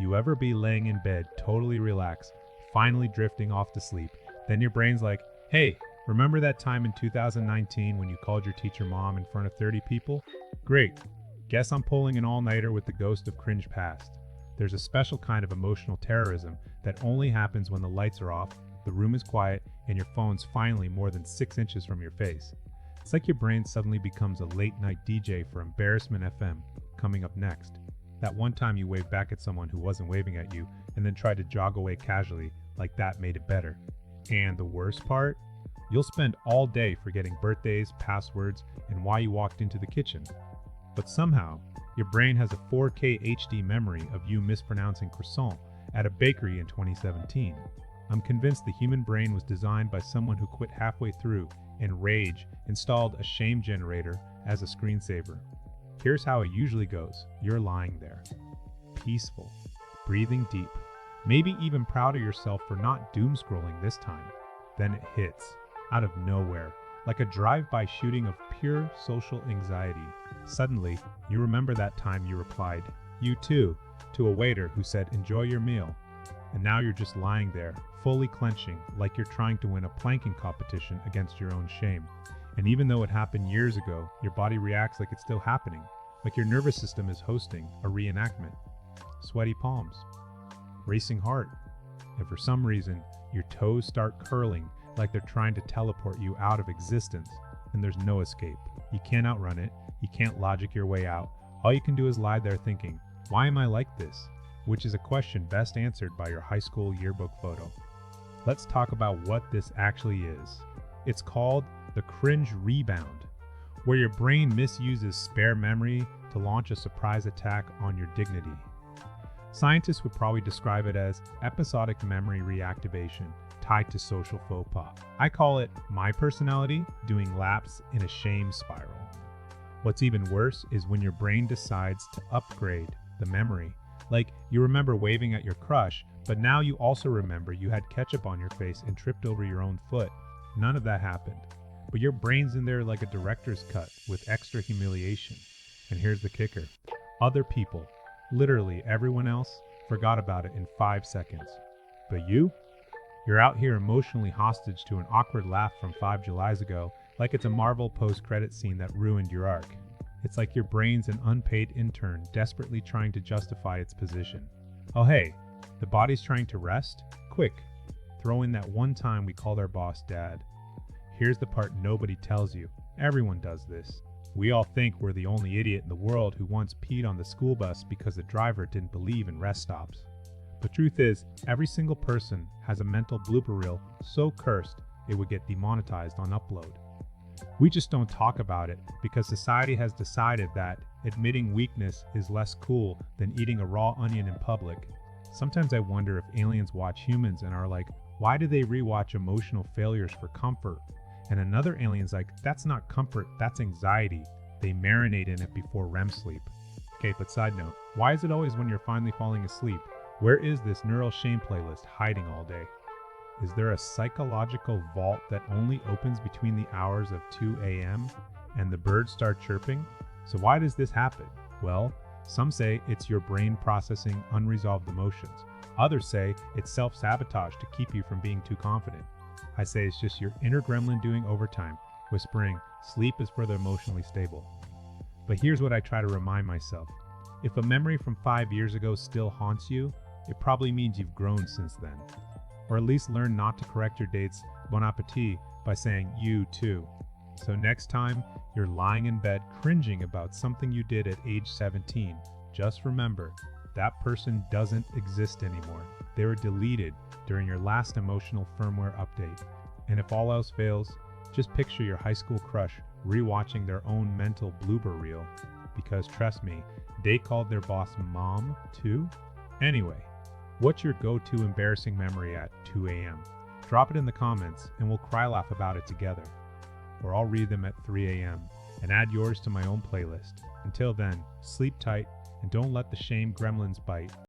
You ever be laying in bed, totally relaxed, finally drifting off to sleep, then your brain's like, hey, remember that time in 2019 when you called your teacher mom in front of 30 people? Great. Guess I'm pulling an all-nighter with the ghost of cringe past. There's a special kind of emotional terrorism that only happens when the lights are off, the room is quiet, and your phone's finally more than 6 inches from your face. It's like your brain suddenly becomes a late-night DJ for Embarrassment FM. Coming up next, that one time you waved back at someone who wasn't waving at you and then tried to jog away casually like that made it better. And the worst part? You'll spend all day forgetting birthdays, passwords, and why you walked into the kitchen. But somehow, your brain has a 4K HD memory of you mispronouncing croissant at a bakery in 2017. I'm convinced the human brain was designed by someone who quit halfway through and rage installed a shame generator as a screensaver. Here's how it usually goes. You're lying there, peaceful, breathing deep, maybe even proud of yourself for not doom scrolling this time. Then it hits, out of nowhere, like a drive-by shooting of pure social anxiety. Suddenly, you remember that time you replied, "You too," to a waiter who said, "Enjoy your meal." And now you're just lying there, fully clenching, like you're trying to win a planking competition against your own shame. And even though it happened years ago, your body reacts like it's still happening, like your nervous system is hosting a reenactment. Sweaty palms, racing heart, and for some reason, your toes start curling like they're trying to teleport you out of existence, and there's no escape. You can't outrun it, you can't logic your way out. All you can do is lie there thinking, why am I like this? Which is a question best answered by your high school yearbook photo. Let's talk about what this actually is. It's called the cringe rebound, where your brain misuses spare memory to launch a surprise attack on your dignity. Scientists would probably describe it as episodic memory reactivation tied to social faux pas. I call it my personality doing laps in a shame spiral. What's even worse is when your brain decides to upgrade the memory. Like you remember waving at your crush, but now you also remember you had ketchup on your face and tripped over your own foot. None of that happened. But your brain's in there like a director's cut with extra humiliation. And here's the kicker. Other people, literally everyone else, forgot about it in 5 seconds. But you're out here emotionally hostage to an awkward laugh from 5 Julys ago, like it's a Marvel post-credit scene that ruined your arc. It's like your brain's an unpaid intern desperately trying to justify its position. Oh hey, the body's trying to rest? Quick, throw in that one time we called our boss dad. Here's the part nobody tells you. Everyone does this. We all think we're the only idiot in the world who once peed on the school bus because the driver didn't believe in rest stops. The truth is, every single person has a mental blooper reel so cursed it would get demonetized on upload. We just don't talk about it because society has decided that admitting weakness is less cool than eating a raw onion in public. Sometimes I wonder if aliens watch humans and are like, why do they rewatch emotional failures for comfort? And another alien's like, that's not comfort, that's anxiety. They marinate in it before REM sleep. Okay, but side note, why is it always when you're finally falling asleep? Where is this neural shame playlist hiding all day? Is there a psychological vault that only opens between the hours of 2 a.m. and the birds start chirping? So why does this happen? Well, some say it's your brain processing unresolved emotions. Others say it's self-sabotage to keep you from being too confident. I say it's just your inner gremlin doing overtime, whispering, sleep is for the emotionally stable. But here's what I try to remind myself. If a memory from 5 years ago still haunts you, it probably means you've grown since then. Or at least learn not to correct your date's bon appetit by saying you too. So next time you're lying in bed cringing about something you did at age 17, just remember, that person doesn't exist anymore. They were deleted during your last emotional firmware update. And if all else fails, just picture your high school crush rewatching their own mental blooper reel. Because trust me, they called their boss mom too. Anyway, what's your go-to embarrassing memory at 2 a.m.? Drop it in the comments and we'll cry laugh about it together. Or I'll read them at 3 a.m. and add yours to my own playlist. Until then, sleep tight and don't let the shame gremlins bite.